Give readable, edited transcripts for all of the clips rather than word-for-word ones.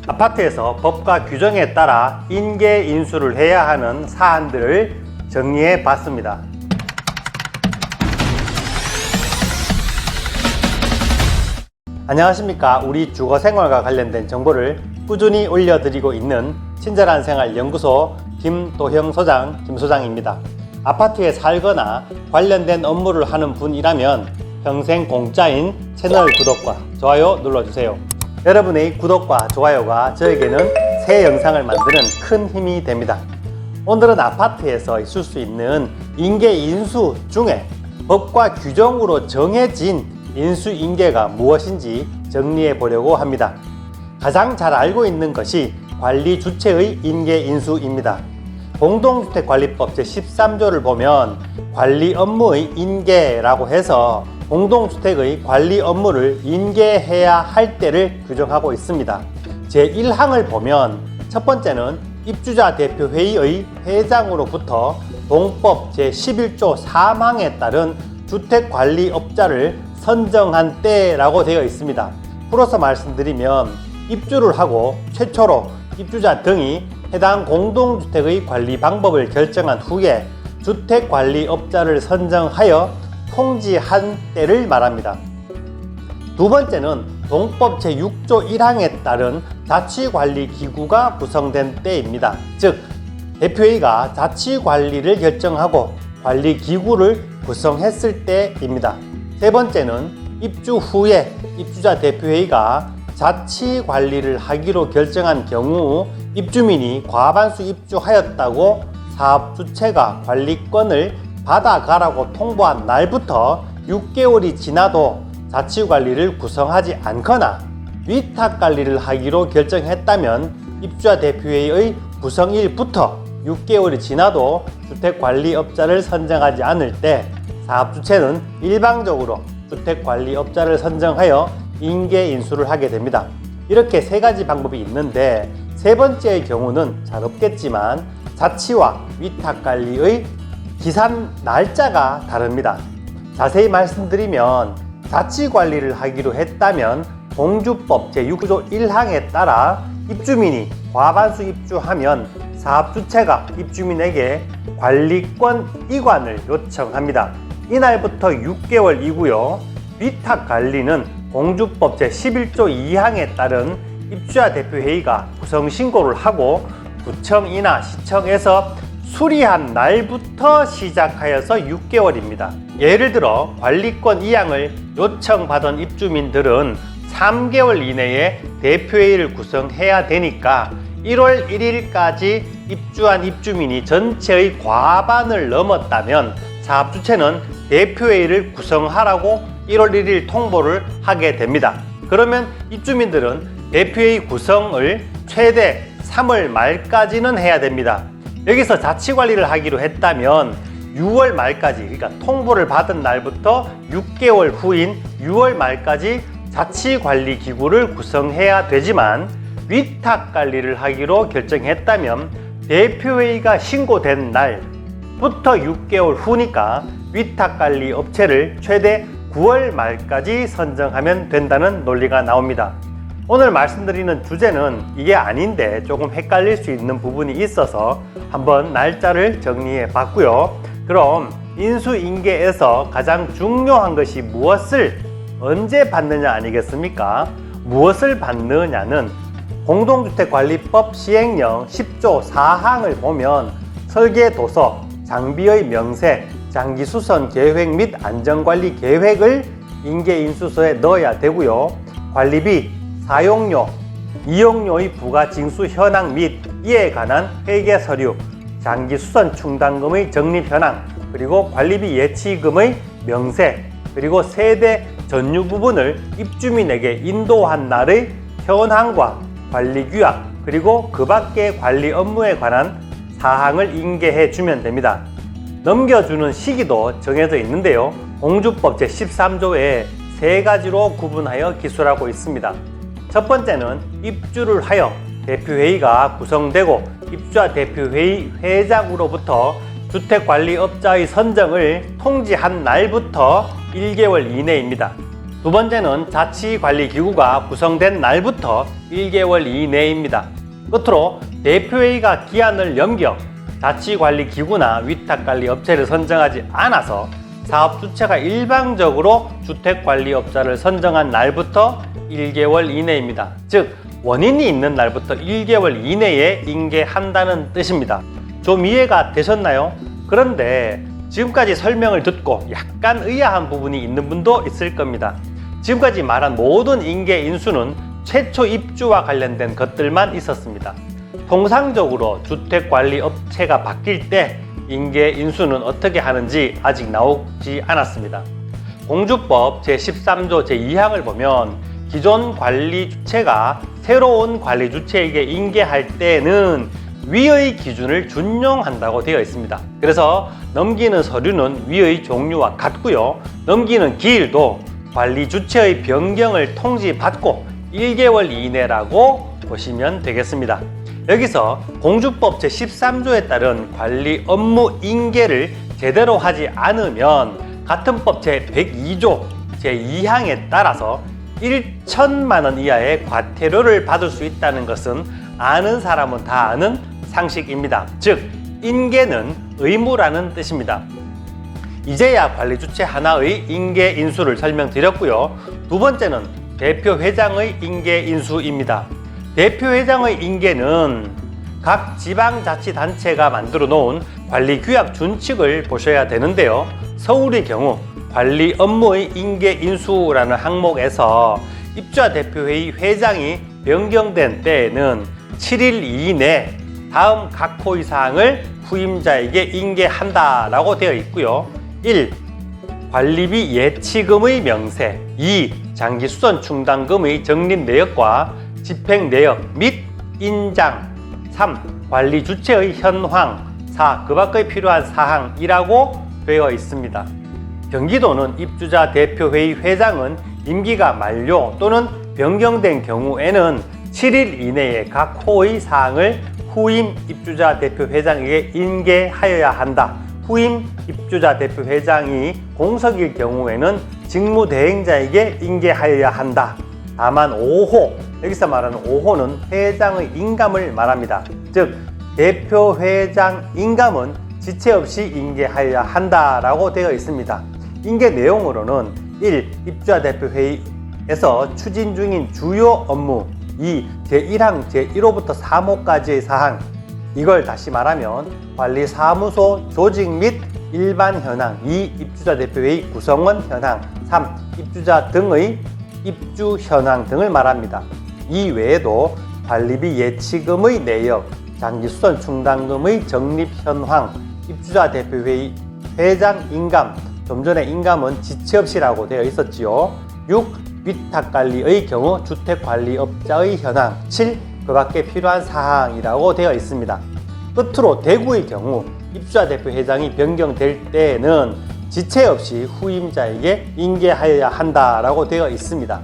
아파트에서 법과 규정에 따라 인계 인수를 해야 하는 사안들을 정리해 봤습니다. 안녕하십니까. 우리 주거생활과 관련된 정보를 꾸준히 올려드리고 있는 친절한 생활 연구소 김도형 소장, 김 소장입니다. 아파트에 살거나 관련된 업무를 하는 분이라면 평생 공짜인 채널 구독과 좋아요 눌러주세요. 여러분의 구독과 좋아요가 저에게는 새 영상을 만드는 큰 힘이 됩니다. 오늘은 아파트에서 있을 수 있는 인계 인수 중에 법과 규정으로 정해진 인수인계가 무엇인지 정리해 보려고 합니다. 가장 잘 알고 있는 것이 관리 주체의 인계 인수입니다. 공동주택관리법 제13조를 보면 관리 업무의 인계라고 해서 공동주택의 관리 업무를 인계해야 할 때를 규정하고 있습니다. 제1항을 보면 첫 번째는 입주자 대표회의의 회장으로부터 동법 제11조 3항에 따른 주택관리업자를 선정한 때라고 되어 있습니다. 풀어서 말씀드리면 입주를 하고 최초로 입주자 등이 해당 공동주택의 관리 방법을 결정한 후에 주택관리업자를 선정하여 통지한 때를 말합니다. 두 번째는 동법 제6조 1항에 따른 자치관리기구가 구성된 때입니다. 즉 대표회의가 자치관리를 결정하고 관리기구를 구성했을 때입니다. 세 번째는 입주 후에 입주자 대표회의가 자치관리를 하기로 결정한 경우 입주민이 과반수 입주하였다고 사업주체가 관리권을 받아가라고 통보한 날부터 6개월이 지나도 자치관리를 구성하지 않거나 위탁관리를 하기로 결정했다면 입주자 대표회의의 구성일부터 6개월이 지나도 주택관리업자를 선정하지 않을 때 사업주체는 일방적으로 주택관리업자를 선정하여 인계인수를 하게 됩니다. 이렇게 세 가지 방법이 있는데 세 번째의 경우는 잘 없겠지만 자치와 위탁관리의 기산 날짜가 다릅니다. 자세히 말씀드리면 자치관리를 하기로 했다면 공주법 제6조 1항에 따라 입주민이 과반수 입주하면 사업주체가 입주민에게 관리권 이관을 요청합니다. 이날부터 6개월이고요. 위탁관리는 공주법 제11조 2항에 따른 입주자 대표회의가 구성신고를 하고 구청이나 시청에서 수리한 날부터 시작하여서 6개월입니다. 예를 들어 관리권 이양을 요청받은 입주민들은 3개월 이내에 대표회의를 구성해야 되니까 1월 1일까지 입주한 입주민이 전체의 과반을 넘었다면 사업주체는 대표회의를 구성하라고 1월 1일 통보를 하게 됩니다. 그러면 입주민들은 대표회의 구성을 최대 3월 말까지는 해야 됩니다. 여기서 자치관리를 하기로 했다면 6월 말까지, 그러니까 통보를 받은 날부터 6개월 후인 6월 말까지 자치관리기구를 구성해야 되지만 위탁관리를 하기로 결정했다면 대표회의가 신고된 날부터 6개월 후니까 위탁관리 업체를 최대 9월 말까지 선정하면 된다는 논리가 나옵니다. 오늘 말씀드리는 주제는 이게 아닌데 조금 헷갈릴 수 있는 부분이 있어서 한번 날짜를 정리해 봤고요. 그럼 인수인계에서 가장 중요한 것이 무엇을 언제 받느냐 아니겠습니까? 무엇을 받느냐는 공동주택관리법 시행령 10조 4항을 보면 설계도서, 장비의 명세, 장기수선 계획 및 안전관리 계획을 인계인수서에 넣어야 되고요. 관리비, 사용료, 이용료의 부과 징수 현황 및 이에 관한 회계 서류, 장기수선 충당금의 적립 현황, 그리고 관리비 예치금의 명세, 그리고 세대 전유 부분을 입주민에게 인도한 날의 현황과 관리규약, 그리고 그 밖의 관리 업무에 관한 사항을 인계해 주면 됩니다. 넘겨주는 시기도 정해져 있는데요. 공주법 제13조에 세 가지로 구분하여 기술하고 있습니다. 첫 번째는 입주를 하여 대표회의가 구성되고 입주자 대표회의 회장으로부터 주택관리업자의 선정을 통지한 날부터 1개월 이내입니다. 두 번째는 자치관리기구가 구성된 날부터 1개월 이내입니다. 끝으로 대표회의가 기한을 넘겨 자치관리기구나 위탁관리업체를 선정하지 않아서 사업 주체가 일방적으로 주택관리업자를 선정한 날부터 1개월 이내입니다. 즉 원인이 있는 날부터 1개월 이내에 인계한다는 뜻입니다. 좀 이해가 되셨나요? 그런데 지금까지 설명을 듣고 약간 의아한 부분이 있는 분도 있을 겁니다. 지금까지 말한 모든 인계 인수는 최초 입주와 관련된 것들만 있었습니다. 통상적으로 주택관리업체가 바뀔 때 인계 인수는 어떻게 하는지 아직 나오지 않았습니다. 공주법 제13조 제2항을 보면 기존 관리 주체가 새로운 관리 주체에게 인계할 때는 위의 기준을 준용한다고 되어 있습니다. 그래서 넘기는 서류는 위의 종류와 같고요. 넘기는 기일도 관리 주체의 변경을 통지받고 1개월 이내라고 보시면 되겠습니다. 여기서 공주법 제13조에 따른 관리 업무 인계를 제대로 하지 않으면 같은 법 제102조 제2항에 따라서 1천만 원 이하의 과태료를 받을 수 있다는 것은 아는 사람은 다 아는 상식입니다. 즉 인계는 의무라는 뜻입니다. 이제야 관리 주체 하나의 인계 인수를 설명드렸고요. 두 번째는 대표 회장의 인계 인수입니다. 대표 회장의 인계는 각 지방자치단체가 만들어 놓은 관리규약 준칙을 보셔야 되는데요. 서울의 경우 관리 업무의 인계 인수라는 항목에서 입주자 대표회의 회장이 변경된 때에는 7일 이내 다음 각 호의 사항을 후임자에게 인계한다라고 되어 있고요. 1. 관리비 예치금의 명세. 2. 장기수선 충당금의 적립 내역과 집행 내역 및 인장. 3. 관리 주체의 현황. 4. 그 밖의 필요한 사항이라고 되어 있습니다. 경기도는 입주자 대표회의 회장은 임기가 만료 또는 변경된 경우에는 7일 이내에 각 호의 사항을 후임 입주자 대표 회장에게 인계하여야 한다. 후임 입주자 대표 회장이 공석일 경우에는 직무대행자에게 인계하여야 한다. 다만 5호, 여기서 말하는 5호는 회장의 인감을 말합니다. 즉 대표 회장 인감은 지체 없이 인계하여야 한다라고 되어 있습니다. 인계 내용으로는 1. 입주자 대표 회의에서 추진 중인 주요 업무. 2. 제1항 제1호부터 3호까지의 사항. 이걸 다시 말하면 관리사무소 조직 및 일반 현황. 2. 입주자 대표회의 구성원 현황. 3. 입주자 등의 입주 현황 등을 말합니다. 이 외에도 관리비 예치금의 내역, 장기수선 충당금의 적립 현황, 입주자 대표회의 회장 인감, 좀 전에 인감은 지체 없이라고 되어 있었지요. 6. 위탁관리의 경우 주택관리업자의 현황. 7. 그 밖에 필요한 사항이라고 되어 있습니다. 끝으로 대구의 경우 입주자 대표 회장이 변경될 때에는 지체 없이 후임자에게 인계하여야 한다라고 되어 있습니다.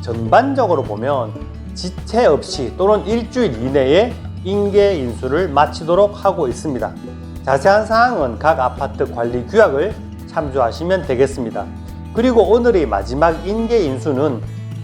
전반적으로 보면 지체 없이 또는 일주일 이내에 인계 인수를 마치도록 하고 있습니다. 자세한 사항은 각 아파트 관리 규약을 참조하시면 되겠습니다. 그리고 오늘의 마지막 인계 인수는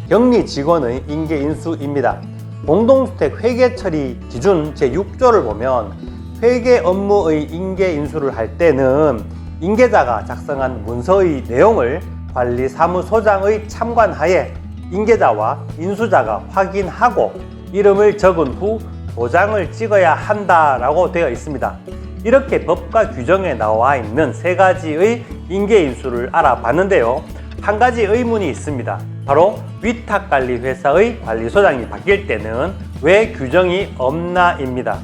격리 직원의 인계 인수입니다. 공동주택 회계 처리 기준 제6조를 보면 회계 업무의 인계 인수를 할 때는 인계자가 작성한 문서의 내용을 관리사무소장의 참관하에 인계자와 인수자가 확인하고 이름을 적은 후 도장을 찍어야 한다라고 되어 있습니다. 이렇게 법과 규정에 나와 있는 세 가지의 인계 인수를 알아봤는데요. 한 가지 의문이 있습니다. 바로 위탁관리회사의 관리소장이 바뀔 때는 왜 규정이 없나입니다.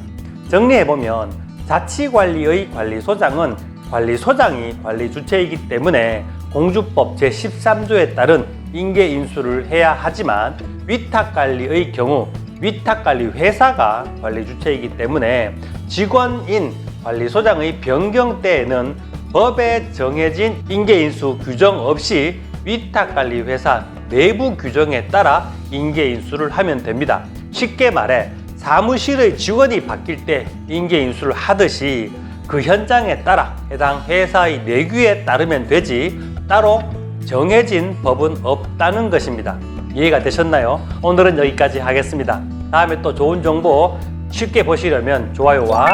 정리해보면 자치관리의 관리소장은 관리소장이 관리주체이기 때문에 공주법 제13조에 따른 인계 인수를 해야 하지만 위탁관리의 경우 위탁관리회사가 관리주체이기 때문에 직원인 관리소장의 변경 때에는 법에 정해진 인계인수 규정 없이 위탁관리회사 내부 규정에 따라 인계인수를 하면 됩니다. 쉽게 말해 사무실의 직원이 바뀔 때 인계인수를 하듯이 그 현장에 따라 해당 회사의 내규에 따르면 되지 따로 정해진 법은 없다는 것입니다. 이해가 되셨나요? 오늘은 여기까지 하겠습니다. 다음에 또 좋은 정보 쉽게 보시려면 좋아요와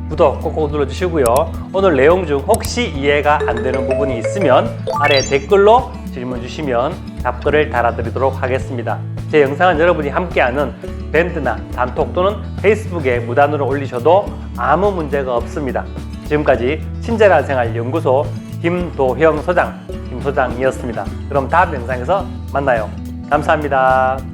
구독 꼭꼭 눌러주시고요. 오늘 내용 중 혹시 이해가 안 되는 부분이 있으면 아래 댓글로 질문 주시면 답글을 달아드리도록 하겠습니다. 제 영상은 여러분이 함께하는 밴드나 단톡 또는 페이스북에 무단으로 올리셔도 아무 문제가 없습니다. 지금까지 친절한 생활 연구소 김도형 소장, 김 소장이었습니다. 그럼 다음 영상에서 만나요. 감사합니다.